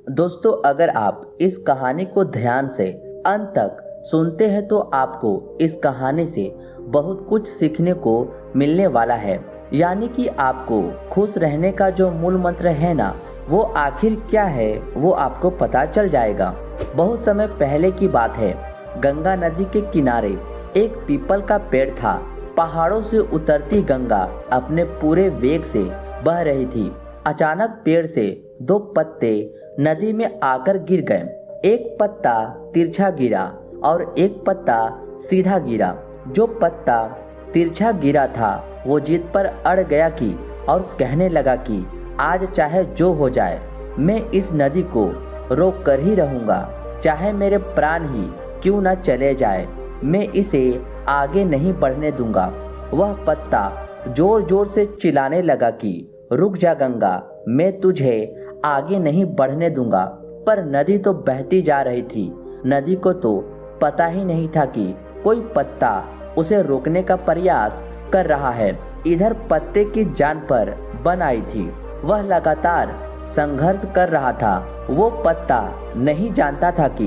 दोस्तों, अगर आप इस कहानी को ध्यान से अंत तक सुनते हैं तो आपको इस कहानी से बहुत कुछ सीखने को मिलने वाला है। यानी कि आपको खुश रहने का जो मूल मंत्र है ना, वो आखिर क्या है वो आपको पता चल जाएगा। बहुत समय पहले की बात है। गंगा नदी के किनारे एक पीपल का पेड़ था। पहाड़ों से उतरती गंगा अपने पूरे वेग से बह रही थी। अचानक पेड़ से दो पत्ते नदी में आकर गिर गए। एक पत्ता तिरछा गिरा और एक पत्ता सीधा गिरा। जो पत्ता तिरछा गिरा था वो जिद पर अड़ गया कि और कहने लगा कि आज चाहे जो हो जाए, मैं इस नदी को रोक कर ही रहूंगा। चाहे मेरे प्राण ही क्यों न चले जाए, मैं इसे आगे नहीं बढ़ने दूंगा। वह पत्ता जोर जोर से चिल्लाने लगा कि रुक जा गंगा, मैं तुझे आगे नहीं बढ़ने दूंगा। पर नदी तो बहती जा रही थी। नदी को तो पता ही नहीं था कि कोई पत्ता उसे रोकने का प्रयास कर रहा है। इधर पत्ते की जान पर बन आई थी। वह लगातार संघर्ष कर रहा था। वो पत्ता नहीं जानता था कि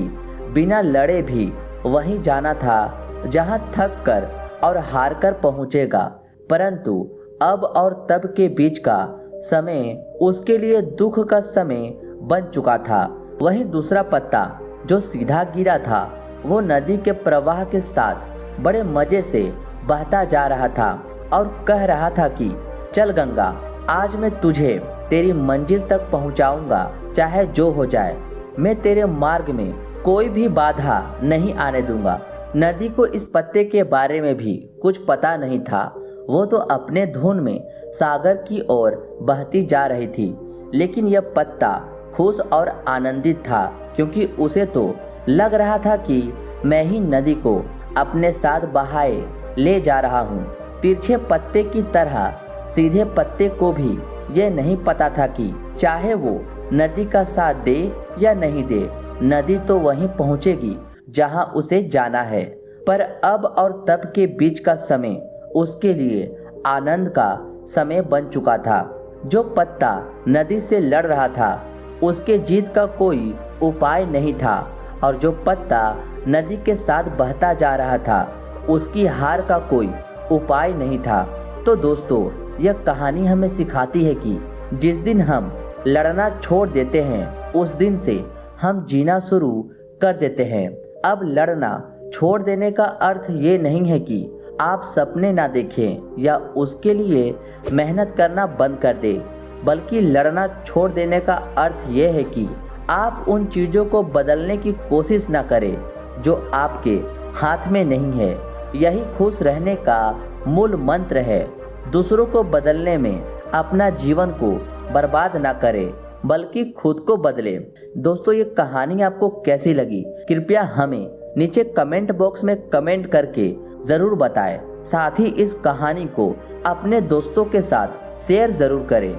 बिना लड़े भी वहीं जाना था जहां थक कर और हार कर पहुंचेगा। परंतु अब और तब के बीच का समय उसके लिए दुख का समय बन चुका था। वहीं दूसरा पत्ता जो सीधा गिरा था, वो नदी के प्रवाह के साथ बड़े मजे से बहता जा रहा था और कह रहा था कि चल गंगा, आज मैं तुझे तेरी मंजिल तक पहुंचाऊंगा, चाहे जो हो जाए। मैं तेरे मार्ग में कोई भी बाधा नहीं आने दूंगा। नदी को इस पत्ते के बारे में भी कुछ पता नहीं था। वो तो अपने धुन में सागर की ओर बहती जा रही थी। लेकिन यह पत्ता खुश और आनंदित था, क्योंकि उसे तो लग रहा था कि मैं ही नदी को अपने साथ बहाए ले जा रहा हूँ। तिरछे पत्ते की तरह सीधे पत्ते को भी ये नहीं पता था कि चाहे वो नदी का साथ दे या नहीं दे, नदी तो वहीं पहुंचेगी जहां उसे जाना है। पर अब और तब के बीच का समय उसके लिए आनंद का समय बन चुका था। जो पत्ता नदी से लड़ रहा था, उसके जीत का कोई उपाय नहीं था, और जो पत्ता नदी के साथ बहता जा रहा था, उसकी हार का कोई उपाय नहीं था। तो दोस्तों, यह कहानी हमें सिखाती है कि जिस दिन हम लड़ना छोड़ देते हैं, उस दिन से हम जीना शुरू कर देते हैं। अब लड़ना छोड़ देने का अर्थ ये नहीं है कि आप सपने ना देखें या उसके लिए मेहनत करना बंद कर दें, बल्कि लड़ना छोड़ देने का अर्थ ये है कि आप उन चीज़ों को बदलने की कोशिश ना करें जो आपके हाथ में नहीं है। यही खुश रहने का मूल मंत्र है। दूसरों को बदलने में अपना जीवन को बर्बाद ना करें, बल्कि खुद को बदले। दोस्तों, ये कहानी आपको कैसी लगी, कृपया हमें नीचे कमेंट बॉक्स में कमेंट करके ज़रूर बताएं। साथ ही इस कहानी को अपने दोस्तों के साथ शेयर ज़रूर करें।